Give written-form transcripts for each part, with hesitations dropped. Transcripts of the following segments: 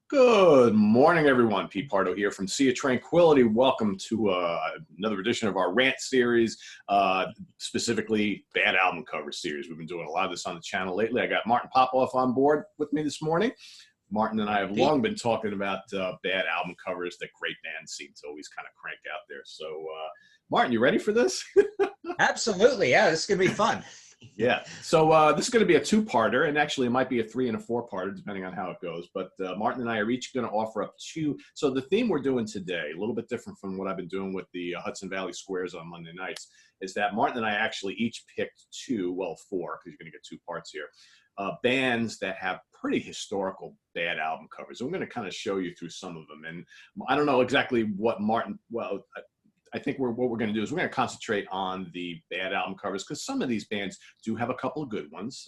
Good morning, everyone. Pete Pardo here from Sea of Tranquility. Welcome to another edition of our rant series, specifically bad album cover series. We've been doing a lot of this on the channel lately. I got Martin Popoff on board with me this morning. Martin and I have long been talking about bad album covers that great bands seem to always kind of crank out there. So, Martin, you ready for this? Absolutely. Yeah, this is going to be fun. Yeah. So this is going to be a two-parter, and actually it might be a three and a four-parter, depending on how it goes. But Martin and I are each going to offer up two. So the theme we're doing today, a little bit different from what I've been doing with the Hudson Valley Squares on Monday nights, is that Martin and I actually each picked four, because you're going to get two parts here, bands that have pretty historical bad album covers. I'm going to kind of show you through some of them. And I don't know exactly what Martin, I think what we're going to do is we're going to concentrate on the bad album covers, because some of these bands do have a couple of good ones.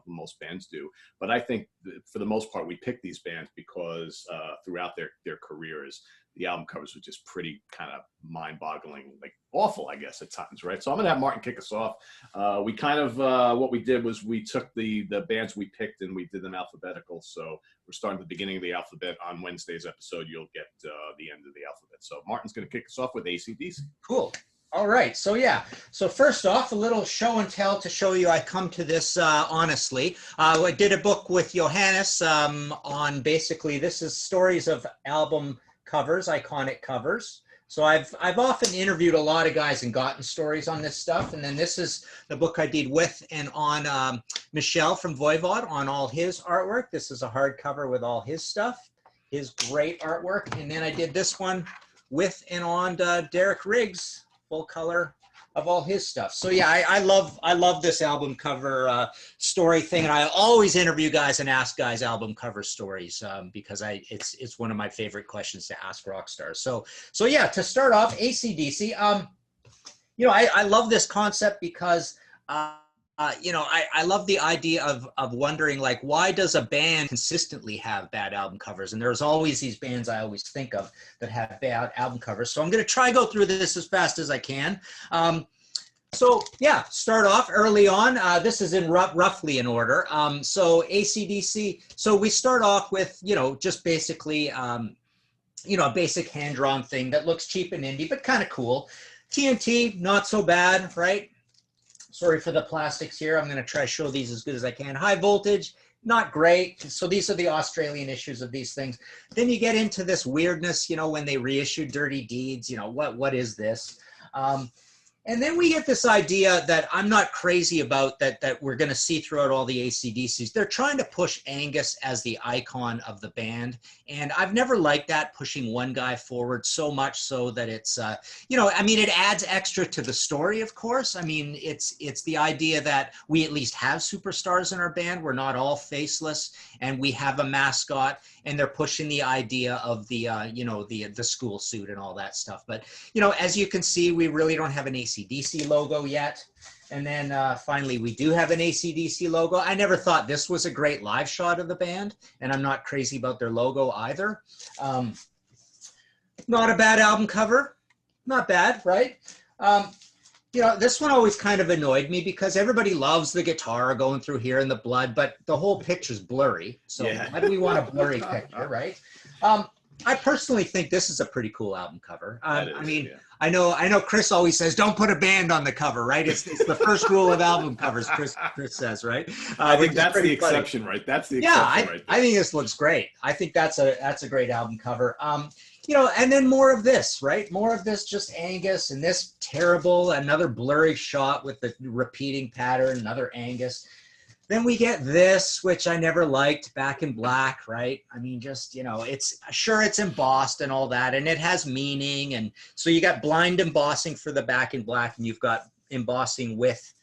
Most bands do. But I think for the most part, we picked these bands because throughout their careers, the album covers were just pretty kind of mind-boggling, like awful, I guess, at times, right? So I'm going to have Martin kick us off. We kind of, what we did was we took the bands we picked and we did them alphabetical. So we're starting at the beginning of the alphabet. On Wednesday's episode, you'll get the end of the alphabet. So Martin's going to kick us off with ACDC. Cool. All right. So yeah. So first off, a little show and tell to show you I come to this honestly. I did a book with Johannes on basically, this is stories of album covers, iconic covers. So I've often interviewed a lot of guys and gotten stories on this stuff. And then this is the book I did with and on Michel from Voivod on all his artwork. This is a hardcover with all his stuff, his great artwork. And then I did this one with and on Derek Riggs, full color of all his stuff. So yeah, I love this album cover story thing, and I always interview guys and ask guys album cover stories because it's one of my favorite questions to ask rock stars. So yeah, to start off, ACDC. I love this concept because I love the idea of wondering, like, why does a band consistently have bad album covers? And there's always these bands I always think of that have bad album covers. So I'm going to try go through this as fast as I can. So yeah, start off early on. This is in roughly in order. So ACDC. So we start off with, just basically, a basic hand-drawn thing that looks cheap and indie, but kind of cool. TNT, not so bad, right? Sorry for the plastics here. I'm going to try to show these as good as I can. High Voltage, not great. So these are the Australian issues of these things. Then you get into this weirdness, when they reissued Dirty Deeds, what is this? And then we get this idea that I'm not crazy about that we're going to see throughout all the ACDCs. They're trying to push Angus as the icon of the band. And I've never liked that, pushing one guy forward so much so that it's, it adds extra to the story, of course. I mean, it's the idea that we at least have superstars in our band. We're not all faceless, and we have a mascot, and they're pushing the idea of the school suit and all that stuff. But, as you can see, we really don't have an ACDC logo yet. And then finally, we do have an ACDC logo. I never thought this was a great live shot of the band, and I'm not crazy about their logo either. Not a bad album cover. Not bad, right? This one always kind of annoyed me because everybody loves the guitar going through here and the blood, but the whole picture's blurry. So why do we want a blurry picture, right? I personally think this is a pretty cool album cover. I know Chris always says, don't put a band on the cover, right? It's the first rule of album covers, Chris says, right? I think that's the exception, right? That's the exception right there. I think this looks great. I think that's a great album cover. And then more of this, right? More of this, just Angus, and this terrible, another blurry shot with the repeating pattern, another Angus. Then we get this, which I never liked, Back in Black, right? I mean, just, it's embossed and all that, and it has meaning. And so you got blind embossing for the Back in Black, and you've got embossing with,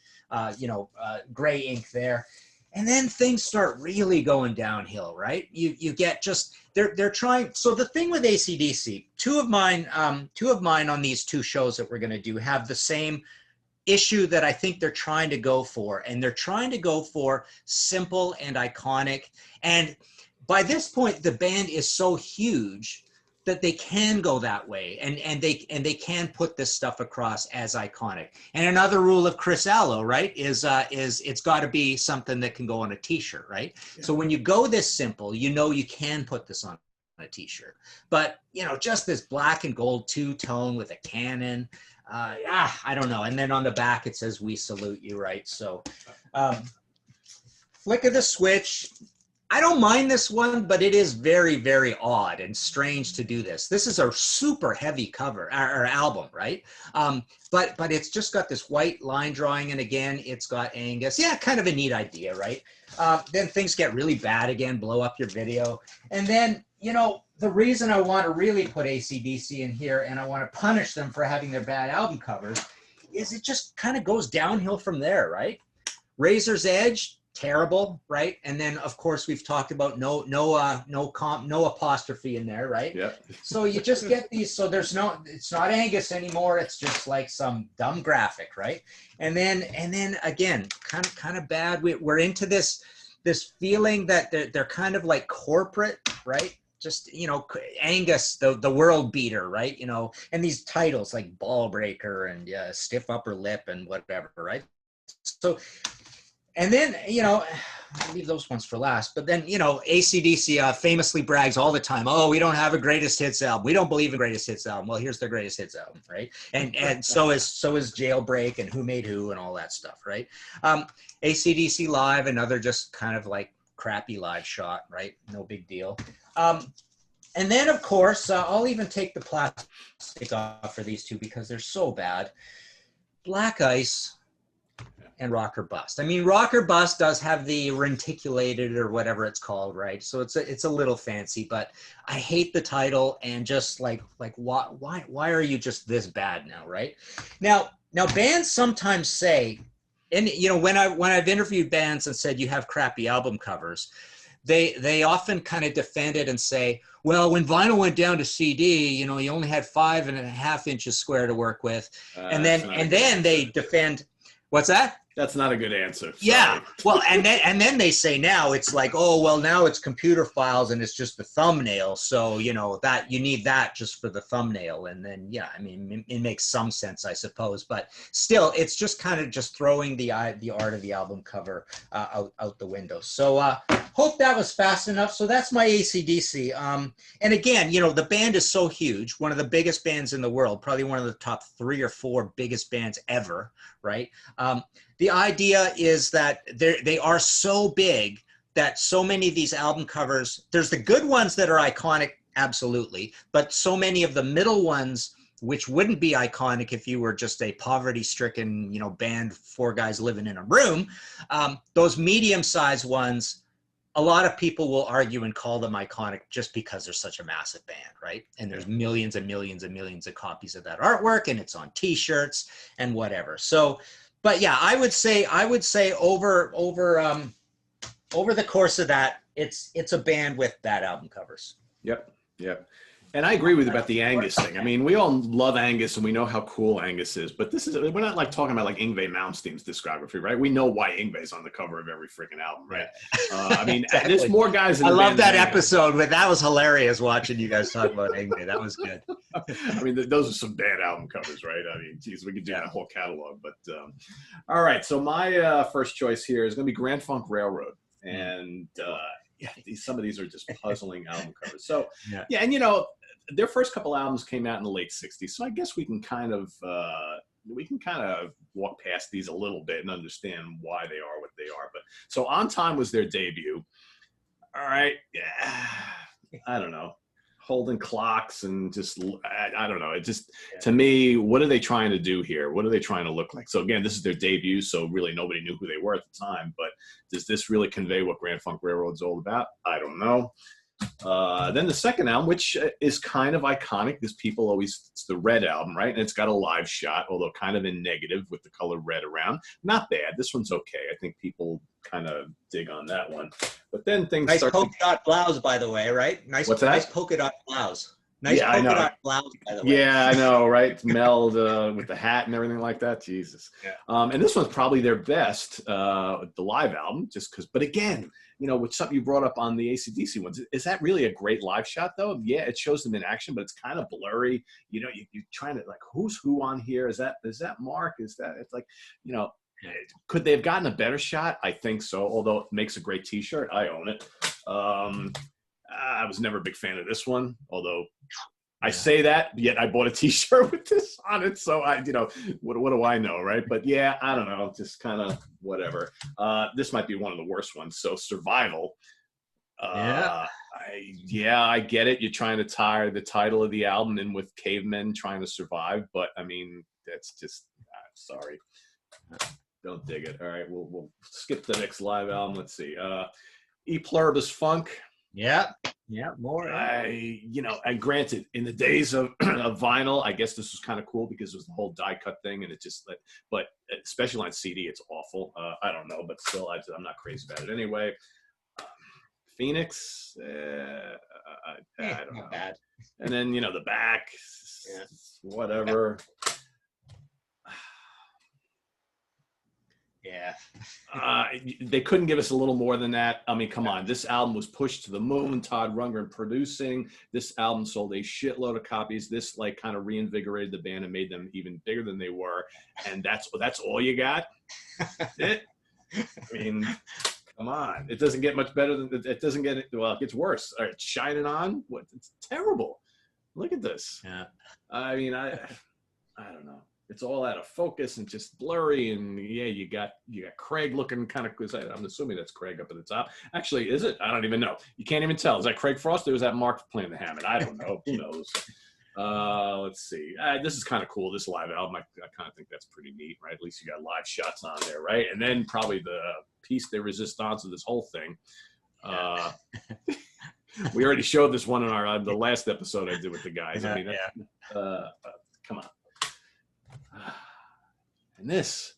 gray ink there. And then things start really going downhill, right? You get just, they're trying. So the thing with ACDC, two of mine on these two shows that we're going to do have the same issue that I think they're trying to go for, and they're trying to go for simple and iconic. And by this point, the band is so huge that they can go that way, and they can put this stuff across as iconic. And another rule of Chris Allo, right, is it's got to be something that can go on a T-shirt, right? Yeah. So when you go this simple, you know you can put this on a T-shirt. But just this black and gold two-tone with a cannon, I don't know. And then on the back it says "We salute you," right? So flick of the switch. I don't mind this one, but it is very, very odd and strange to do this. This is a super heavy cover or album, right? But it's just got this white line drawing, and again, it's got Angus. Yeah, kind of a neat idea, right? Then things get really bad again, blow up your video. And then, the reason I want to really put ACDC in here and I want to punish them for having their bad album covers is it just kind of goes downhill from there, right? Razor's Edge, terrible, right? And then of course we've talked about no apostrophe in there, right? Yeah. So you just get these. So it's not Angus anymore. It's just like some dumb graphic, right? And then again, kind of bad. We're into this feeling that they're kind of like corporate, right? Just Angus, the world beater, right? And these titles like Ball Breaker and Stiff Upper Lip and whatever, right? So. And then, I'll leave those ones for last. But then, ACDC famously brags all the time, oh, we don't have a greatest hits album. We don't believe in greatest hits album. Well, here's their greatest hits album, right? And so is Jailbreak and Who Made Who and all that stuff, right? ACDC Live, another just kind of like crappy live shot, right? No big deal. And then, of course, I'll even take the plastic off for these two because they're so bad. Black Ice and Rock or Bust. I mean, Rock or Bust does have the reticulated or whatever it's called, right? So it's a little fancy, but I hate the title and just like why are you just this bad now, right? Now bands sometimes say, and when I've interviewed bands and said you have crappy album covers, they often kind of defend it and say, well, when vinyl went down to CD, you only had 5.5 inches square to work with, and then they defend. What's that? That's not a good answer. Sorry. Yeah. Well, and then they say now it's like, oh, well, now it's computer files and it's just the thumbnail. So, that you need that just for the thumbnail. And then, yeah, I mean, it makes some sense, I suppose. But still, it's just kind of just throwing the art of the album cover out the window. So hope that was fast enough. So that's my ACDC. And again, the band is so huge. One of the biggest bands in the world, probably one of the top 3 or 4 biggest bands ever, right? The idea is that they are so big that so many of these album covers, there's the good ones that are iconic, absolutely, but so many of the middle ones, which wouldn't be iconic if you were just a poverty-stricken, band, 4 guys living in a room, those medium-sized ones, a lot of people will argue and call them iconic just because they're such a massive band, right? And there's millions and millions and millions of copies of that artwork, and it's on T-shirts and whatever. So, but yeah, I would say over the course of that, it's a band with bad album covers. Yep. And I agree with you about the Angus thing. I mean, we all love Angus and we know how cool Angus is, but we're not like talking about like Yngwie Malmsteen's discography, right? We know why Yngwie's on the cover of every freaking album, right? I mean, exactly. There's more guys in the band. I love that episode, but that was hilarious watching you guys talk about Yngwie. That was good. I mean, those are some bad album covers, right? I mean, geez, we could do that whole catalog, but all right. So my first choice here is going to be Grand Funk Railroad. And yeah, some of these are just puzzling album covers. So yeah, and their first couple albums came out in the late '60s, so I guess we can kind of walk past these a little bit and understand why they are what they are. But so On Time was their debut. All right, yeah, I don't know, holding clocks and just I don't know. It just to me, what are they trying to do here? What are they trying to look like? So again, this is their debut, so really nobody knew who they were at the time. But does this really convey what Grand Funk Railroad's all about? I don't know. Then the second album, which is kind of iconic because people always, it's the Red album, right? And it's got a live shot, although kind of in negative with the color red around. Not bad. This one's okay. I think people kind of dig on that one. But then things nice polka dot blouse, by the way, right? Nice, What's that? Nice polka dot blouse. Nice Yeah, I polka know. dot blouse, by the way. Yeah, I know, right? Meld with the hat and everything like that. Jesus. Yeah. And this one's probably their best, the live album, just because. But again, you know, with something you brought up on the ACDC ones, is that really a great live shot though? Yeah, it shows them in action, but it's kind of blurry. You know, you're trying to like, who's who on here? Is that Mark? Is that? It's like, you know, could they have gotten a better shot? I think so. Although it makes a great T-shirt, I own it. I was never a big fan of this one, although I say that, yet I bought a T-shirt with this on it. So you know, what do I know, right? But yeah, I don't know, just kind of whatever. This might be one of the worst ones. So Survival. I get it. You're trying to tie the title of the album in with cavemen trying to survive, but I mean, that's just sorry. Don't dig it. All right, we'll skip the next live album. Let's see. E Pluribus Funk. Yeah, more. You know, and granted, in the days of, of vinyl, I guess this was kind of cool because it was the whole die cut thing, and it just, but especially on CD, it's awful. I don't know, but still, I'm not crazy about it anyway. Phoenix, I don't know. Bad. And then, you know, the back, whatever. Yeah. They couldn't give us a little more than that. I mean, come on. This album was pushed to the moon. Todd Rundgren producing. This album sold a shitload of copies. This like kind of reinvigorated the band and made them even bigger than they were. And that's all you got? That's it? I mean, come on. It doesn't get much better than it doesn't get, well, it gets worse. All right, Shining On. What? It's terrible. Look at this. Yeah. I mean, I don't know. It's all out of focus and just blurry, and yeah, you got Craig looking kind of. I'm assuming that's Craig up at the top. Actually, is it? I don't even know. You can't even tell. Is that Craig Frost or is that Mark playing the Hammond? I don't know. Who knows? Let's see. This is kind of cool. This live album, I kind of think that's pretty neat, right? At least you got live shots on there, right? And then probably the piece de resistance of this whole thing. We already showed this one in the last episode I did with the guys. I mean, come on. And this,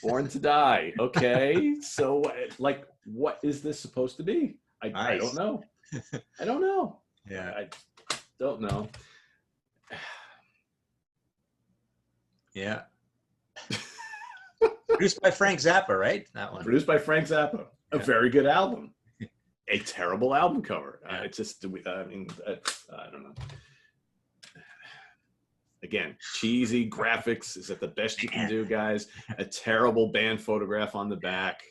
Born to Die. Okay, so like, what is this supposed to be? I don't know. I don't know. Yeah, I don't know. Yeah. Produced by Frank Zappa, right? That one. Produced by Frank Zappa. A very good album. A terrible album cover. It's just, I mean, I don't know. Again, cheesy graphics. Is that the best you can do, guys? A terrible band photograph on the back.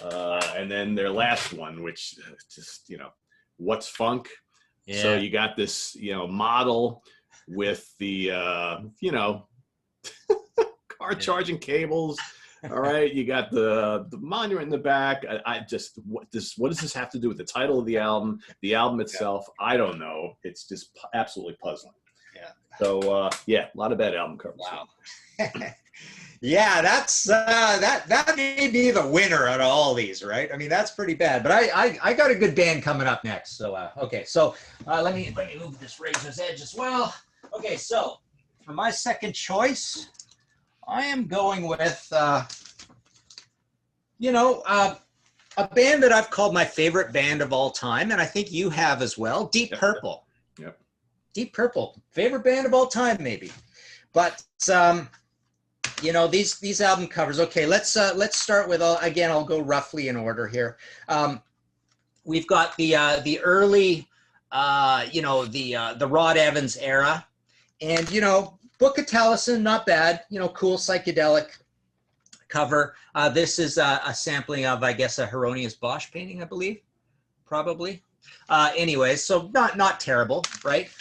And then their last one, which just, you know, What's Funk? Yeah. So you got this, you know, model with the, you know, car charging cables. All right. You got the monument in the back. I just, what does this have to do with the title of the album itself? I don't know. It's just absolutely puzzling. So a lot of bad album covers. Wow. Yeah, that's that may be the winner out of all these, right? I mean, that's pretty bad. But I got a good band coming up next. So okay, so let me move this razor's edge as well. Okay, so for my second choice, I am going with a band that I've called my favorite band of all time, and I think you have as well, Deep Purple. Yep. Deep Purple, favorite band of all time, maybe. But you know, these album covers. Okay, let's start with again. I'll go roughly in order here. We've got the early, the Rod Evans era, and you know, Book of Taliesin, not bad. You know, cool psychedelic cover. This is a sampling of, I guess, a Hieronymus Bosch painting, I believe, probably. Anyways, so not terrible, right?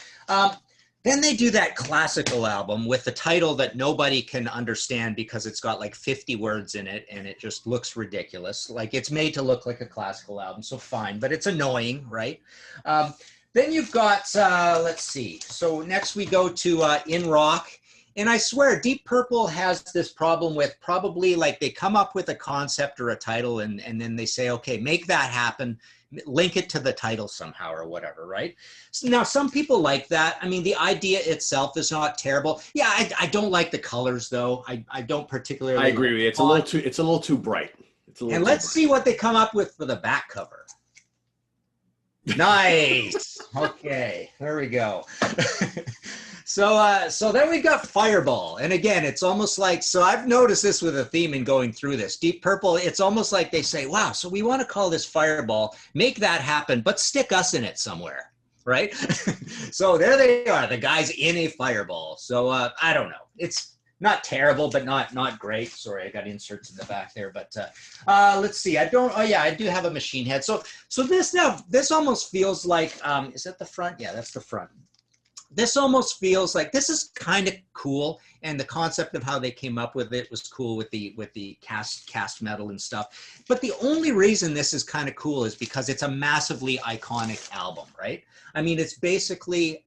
Then they do that classical album with the title that nobody can understand because it's got like 50 words in it and it just looks ridiculous. Like it's made to look like a classical album, so fine, but it's annoying, right? Then you've got, let's see. So next we go to In Rock. And I swear, Deep Purple has this problem with probably like they come up with a concept or a title and then they say, okay, make that happen. Link it to the title somehow or whatever, right? So now, some people like that. I mean, the idea itself is not terrible. Yeah, I don't like the colors, though. I don't particularly. I agree with you. It's a little too bright. And let's see what they come up with for the back cover. Nice. Okay, there we go. So then we've got Fireball. And again, it's almost like, so I've noticed this with a theme in going through this. Deep Purple, it's almost like they say, wow, so we want to call this Fireball, make that happen, but stick us in it somewhere, right? So there they are, the guys in a Fireball. So I don't know. It's not terrible, but not great. Sorry, I got inserts in the back there, but let's see. I do have a machine head. So this almost feels like, is that the front? Yeah, that's the front. This almost feels like this is kind of cool, and the concept of how they came up with it was cool with the cast metal and stuff. But the only reason this is kind of cool is because it's a massively iconic album, right? I mean, it's basically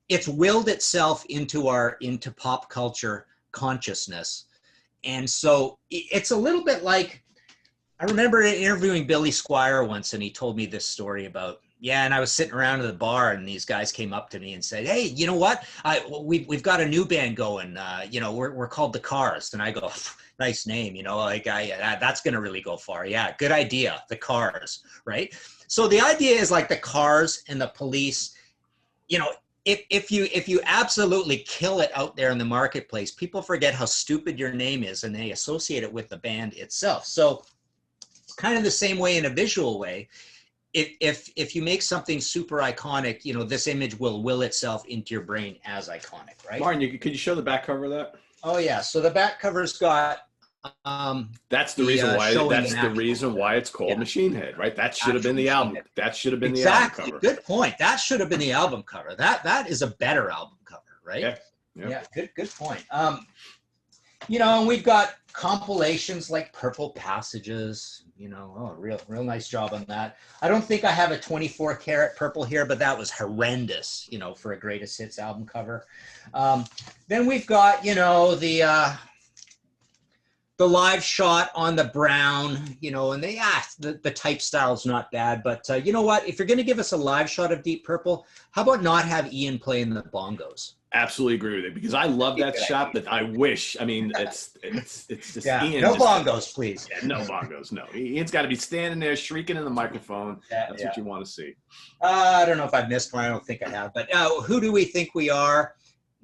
it's willed itself into pop culture consciousness, and so it's a little bit like, I remember interviewing Billy Squier once, and he told me this story about. Yeah, and I was sitting around at the bar, and these guys came up to me and said, "Hey, you know what? We've got a new band going. We're called the Cars." And I go, "Nice name, like that's gonna really go far." Yeah, good idea, the Cars, right? So the idea is like the Cars and the Police. If you absolutely kill it out there in the marketplace, people forget how stupid your name is, and they associate it with the band itself. So it's kind of the same way in a visual way. If you make something super iconic, this image will will itself into your brain as iconic, right? Martin, could you show the back cover of that? Oh yeah, so the back cover's got that's the reason why it's called Machine Head, right? That should have been the album. That should have been the album cover. Good point. That should have been the album cover. That is a better album cover, right? Yeah. Good point. And we've got compilations like Purple Passages, real nice job on that. I don't think I have a 24 karat purple here, but that was horrendous, for a greatest hits album cover. Then we've got, the live shot on the brown, and the type style is not bad, but you know what? If you're going to give us a live shot of Deep Purple, how about not have Ian playing the bongos? Absolutely agree with it, because I love that shot, but I wish, it's just Ian. No bongos, please. Yeah, no bongos, no. Ian's got to be standing there shrieking in the microphone. That's what you want to see. I don't know if I've missed one. I don't think I have, but Who Do We Think We Are?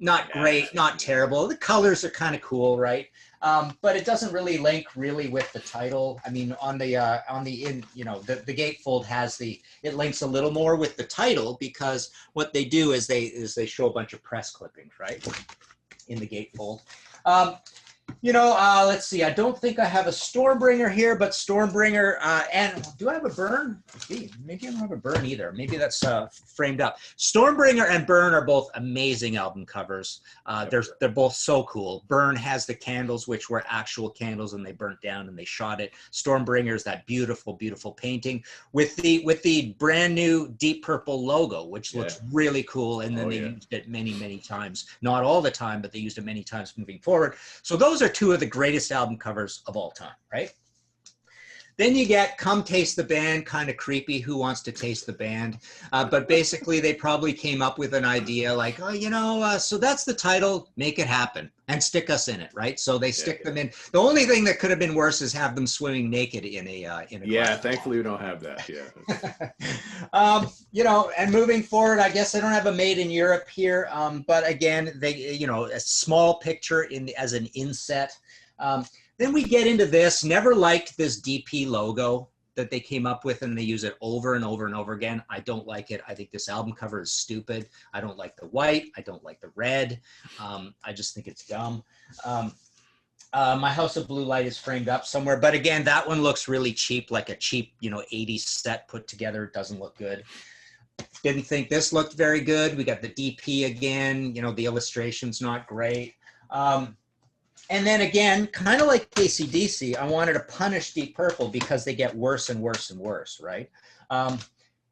Not great, not terrible. The colors are kind of cool, right? But it doesn't really link really with the title. I mean, on the the gatefold it links a little more with the title, because what they do is they show a bunch of press clippings, right, in the gatefold. Let's see. I don't think I have a Stormbringer here, but Stormbringer, and do I have a Burn? Maybe I don't have a Burn either. Maybe that's framed up. Stormbringer and Burn are both amazing album covers. They're both so cool. Burn has the candles, which were actual candles, and they burnt down and they shot it. Stormbringer is that beautiful, beautiful painting with the brand new Deep Purple logo, which looks really cool. And then they used it many, many times. Not all the time, but they used it many times moving forward. So those are two of the greatest album covers of all time, right? Then you get Come Taste the Band, kind of creepy. Who wants to taste the band? But basically, they probably came up with an idea like, so that's the title, make it happen, and stick us in it, right? So they stick them in. The only thing that could have been worse is have them swimming naked in a thankfully we don't have that. And moving forward, I guess I don't have a Made in Europe here, but again, they a small picture as an inset. Then we get into this. Never liked this DP logo that they came up with, and they use it over and over and over again. I don't like it. I think this album cover is stupid. I don't like the white. I don't like the red. I just think it's dumb. My House of Blue Light is framed up somewhere, but again, that one looks really cheap, like a cheap, 80s set put together. It doesn't look good. Didn't think this looked very good. We got the DP again. The illustration's not great. And then again, kind of like ACCDC, I wanted to punish Deep Purple because they get worse and worse and worse, right?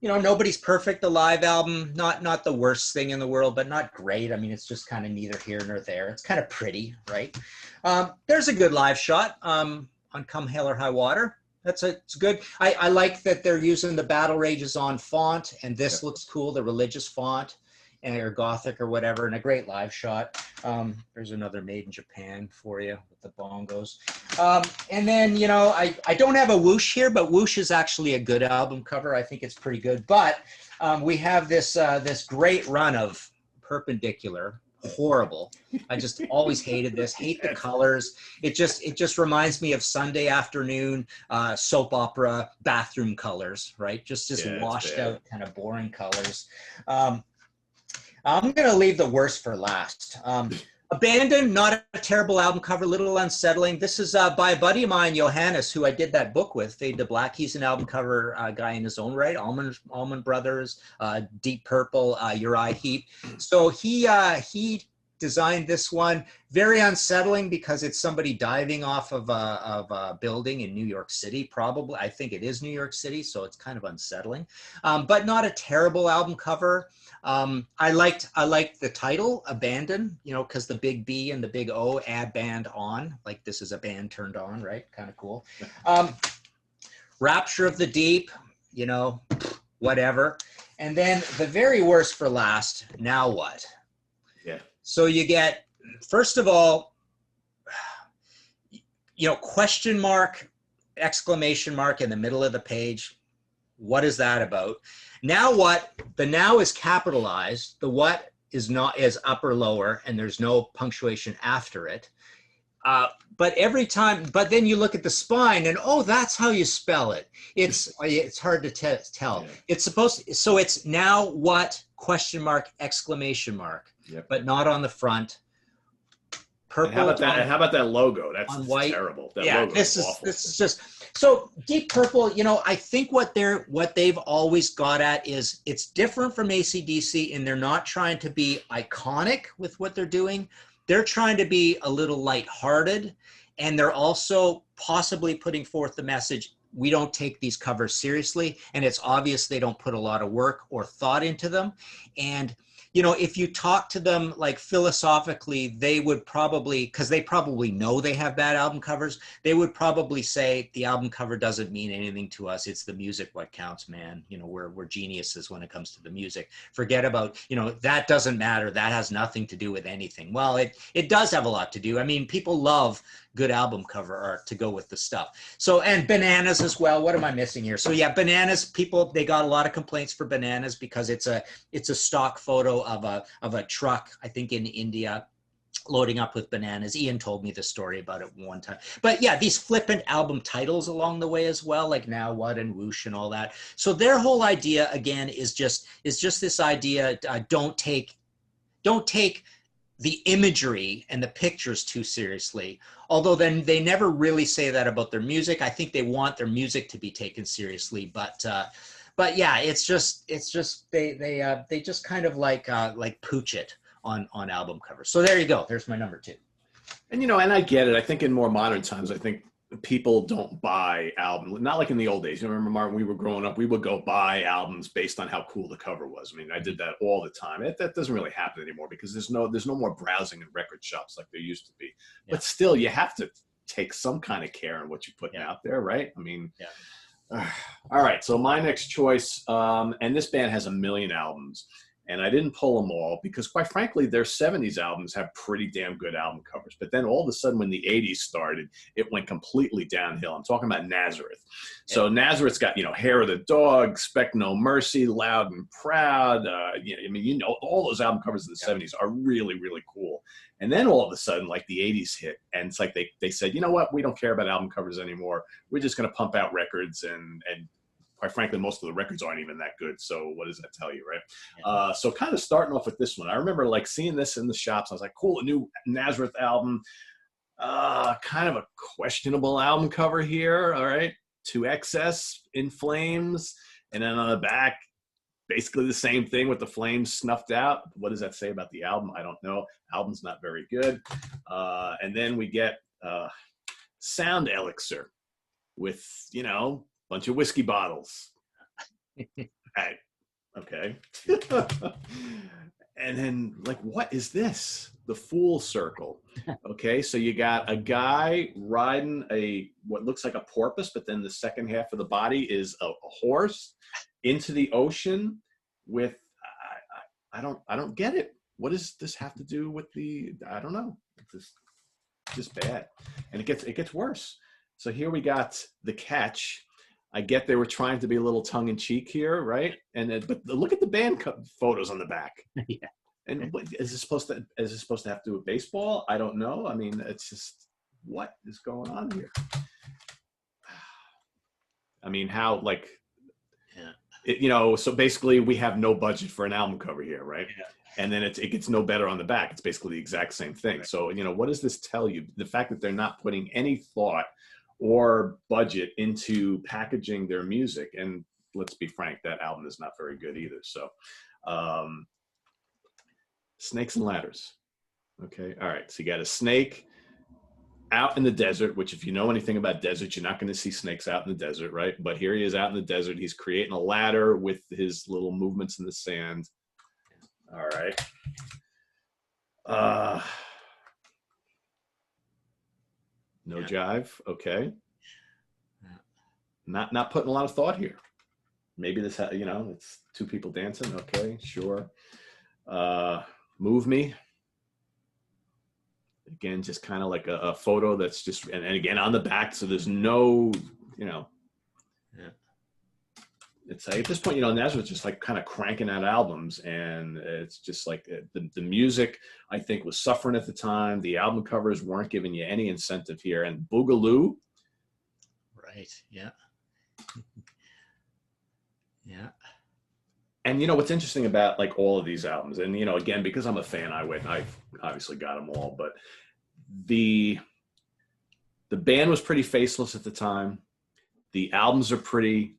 Nobody's Perfect, the live album, not the worst thing in the world, but not great. I mean, it's just kind of neither here nor there. It's kind of pretty, right? There's a good live shot on Come Hell or High Water. It's good. I like that they're using the Battle Rages on font, and this looks cool, the religious font. or Gothic or whatever, and a great live shot. There's another Made in Japan for you with the bongos. And then, you know, I don't have a Whoosh here, but Whoosh is actually a good album cover. I think it's pretty good. But we have this this great run of Perpendicular. Horrible. I just always hated this. Hate the colors. It just reminds me of Sunday afternoon soap opera bathroom colors, right? Just washed out, kind of boring colors. I'm gonna leave the worst for last. Abandoned, not a terrible album cover, a little unsettling. This is by a buddy of mine, Johannes, who I did that book with, Fade to Black. He's an album cover guy in his own right. Allman Brothers, Deep Purple, Uriah Heep. So he designed this one. Very unsettling because it's somebody diving off of a building in New York City, probably. I think it is New York City, so it's kind of unsettling. But not a terrible album cover. I liked the title, Abandon, you know, because the big B and the big O add band on, like this is a band turned on, right? Kind of cool. Rapture of the Deep, you know, whatever. And then the very worst for last, Now What? Yeah. So you get, first of all, you know, question mark, exclamation mark in the middle of the page. What is that about? Now what? The now is capitalized. The what is not, is upper lower, and there's no punctuation after it. But every time, but then you look at the spine and, oh, that's how you spell it. It's hard to tell. Yeah. It's supposed to, so it's now what, question mark, exclamation mark, yep. But not on the front. Purple. And how about that logo? That's white. Terrible. That yeah, logo this is awful. This is just, so Deep Purple, you know, I think what they've always got at is it's different from ACDC, and they're not trying to be iconic with what they're doing. They're trying to be a little lighthearted, and they're also possibly putting forth the message, we don't take these covers seriously, and it's obvious they don't put a lot of work or thought into them. And you know, if you talk to them like philosophically, they would probably, because they probably know they have bad album covers, they would probably say the album cover doesn't mean anything to us. It's the music what counts, man. You know, we're geniuses when it comes to the music. Forget about, you know, that doesn't matter. That has nothing to do with anything. Well, it does have a lot to do. I mean, people love good album cover art to go with the stuff. So, and Bananas as well. What am I missing here? So yeah, Bananas, people, they got a lot of complaints for Bananas because it's a stock photo of a truck, I think in India, loading up with bananas. Ian told me the story about it one time. But yeah, these flippant album titles along the way as well, like Now What and Whoosh and all that. So their whole idea again is just this idea, don't take the imagery and the pictures too seriously. Although then they never really say that about their music. I think they want their music to be taken seriously, but yeah, it's just they just kind of like pooch it on album covers. So there you go. There's my number 2. And you know, and I get it. I think in more modern times, I think people don't buy albums, not like in the old days. You remember, Martin, we were growing up, we would go buy albums based on how cool the cover was. I mean, I did that all the time. That doesn't really happen anymore because there's no more browsing in record shops like there used to be. Yeah. But still, you have to take some kind of care in what you put out there, right? I mean, all right. So my next choice, and this band has 1 million albums. And I didn't pull them all because, quite frankly, their 70s albums have pretty damn good album covers. But then all of a sudden, when the 80s started, it went completely downhill. I'm talking about Nazareth. So Nazareth's got, you know, Hair of the Dog, Expect No Mercy, Loud and Proud. All those album covers in the 70s are really, really cool. And then all of a sudden, like the 80s hit, and it's like they said, you know what, we don't care about album covers anymore. We're just going to pump out records and quite frankly, most of the records aren't even that good. So what does that tell you, right? Yeah. So kind of starting off with this one, I remember like seeing this in the shops. I was like, cool, a new Nazareth album. Kind of a questionable album cover here, all right? To Excess in flames. And then on the back, basically the same thing with the flames snuffed out. What does that say about the album? I don't know. Album's not very good. And then we get Sound Elixir with, you know, bunch of whiskey bottles. Right. Okay. And then, like, what is this? The Fool Circle. Okay, so you got a guy riding what looks like a porpoise, but then the second half of the body is a horse into the ocean with, I don't get it. What does this have to do with the, I don't know. It's just bad. And it gets worse. So here we got The Catch. I get they were trying to be a little tongue in cheek here, right? But look at the band photos on the back. Yeah. And what, is it supposed to have to do with baseball? I don't know. I mean, it's just, what is going on here? I mean, how, like, so basically we have no budget for an album cover here, right? Yeah. And then it gets no better on the back. It's basically the exact same thing. Right. So, what does this tell you? The fact that they're not putting any thought or budget into packaging their music. And let's be frank, that album is not very good either. So, Snakes and Ladders. Okay. All right. So you got a snake out in the desert, which if you know anything about deserts, you're not going to see snakes out in the desert, right? But here he is out in the desert. He's creating a ladder with his little movements in the sand. All right. No jive. Okay. Not putting a lot of thought here. Maybe this, it's two people dancing. Okay, sure. Move Me. Again, just kind of like a photo that's just, and again on the back, so there's no, it's like at this point, Nazareth's just like kind of cranking out albums, and it's just like the music, I think, was suffering at the time. The album covers weren't giving you any incentive here, and Boogaloo. Right. Yeah. Yeah. And what's interesting about like all of these albums, and again, because I'm a fan, I obviously got them all, but the band was pretty faceless at the time. The albums are pretty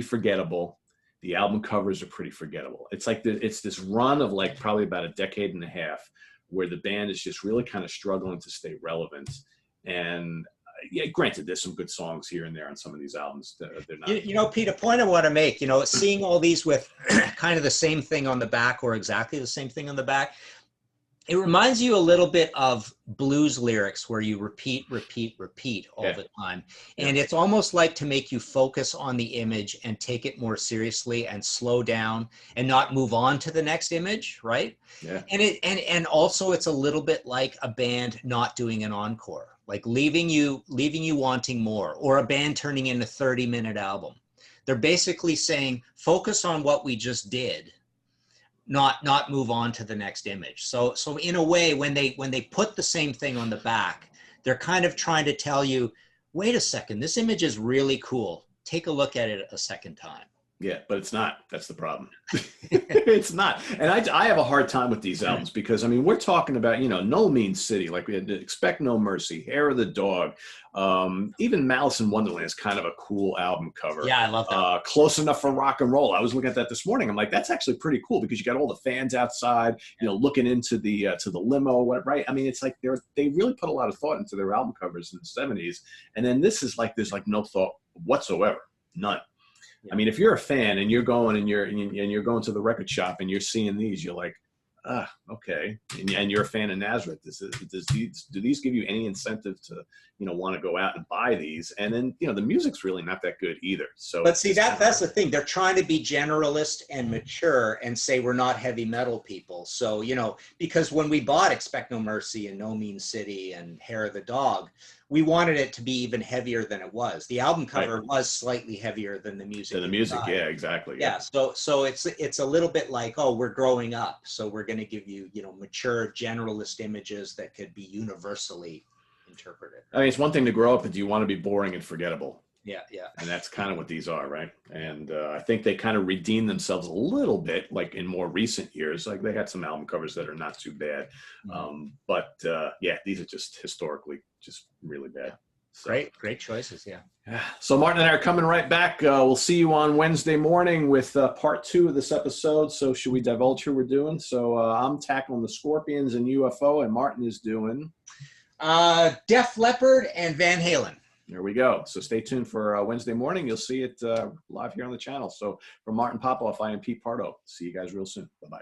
forgettable. The album covers are pretty forgettable. It's like it's this run of like probably about a decade and a half where the band is just really kind of struggling to stay relevant. And granted, there's some good songs here and there on some of these albums. They're not. Pete, a point I want to make, seeing all these with kind of the same thing on the back or exactly the same thing on the back, it reminds you a little bit of blues lyrics where you repeat all the time. And it's almost like to make you focus on the image and take it more seriously and slow down and not move on to the next image, right? Yeah. And also it's a little bit like a band not doing an encore, like leaving you wanting more, or a band turning in a 30-minute album. They're basically saying, focus on what we just did, not move on to the next image. So in a way, when they put the same thing on the back, they're kind of trying to tell you, wait a second, this image is really cool. Take a look at it a second time. Yeah, but it's not. That's the problem. It's not. And I have a hard time with these albums because, we're talking about, No Mean City, like we had to Expect No Mercy, Hair of the Dog, even Malice in Wonderland is kind of a cool album cover. Yeah, I love that. Close Enough for Rock and Roll. I was looking at that this morning. I'm like, that's actually pretty cool because you got all the fans outside, looking into the to the limo, right? It's like they really put a lot of thought into their album covers in the 70s. And then this is like, there's like no thought whatsoever. None. Yeah. If you're a fan and you're going and you're going to the record shop and you're seeing these, you're like, okay. And you're a fan of Nazareth. Do these give you any incentive to, want to go out and buy these? And then, the music's really not that good either. So, but see, that's the thing. They're trying to be generalist and mature and say we're not heavy metal people. So, because when we bought Expect No Mercy and No Mean City and Hair of the Dog, we wanted it to be even heavier than it was. The album cover was slightly heavier than the music. Yeah, exactly. Yeah. So it's a little bit like, oh, we're growing up, so we're going to give you, mature generalist images that could be universally interpreted. It's one thing to grow up, but do you want to be boring and forgettable? Yeah. And that's kind of what these are, right? And I think they kind of redeemed themselves a little bit, like in more recent years. Like they had some album covers that are not too bad. But these are just historically just really bad. So, great choices, yeah. So Martin and I are coming right back. We'll see you on Wednesday morning with part 2 of this episode. So should we divulge who we're doing? So I'm tackling the Scorpions and UFO, and Martin is doing Def Leppard and Van Halen. There we go. So stay tuned for Wednesday morning. You'll see it live here on the channel. So for Martin Popoff, I am Pete Pardo. See you guys real soon. Bye-bye.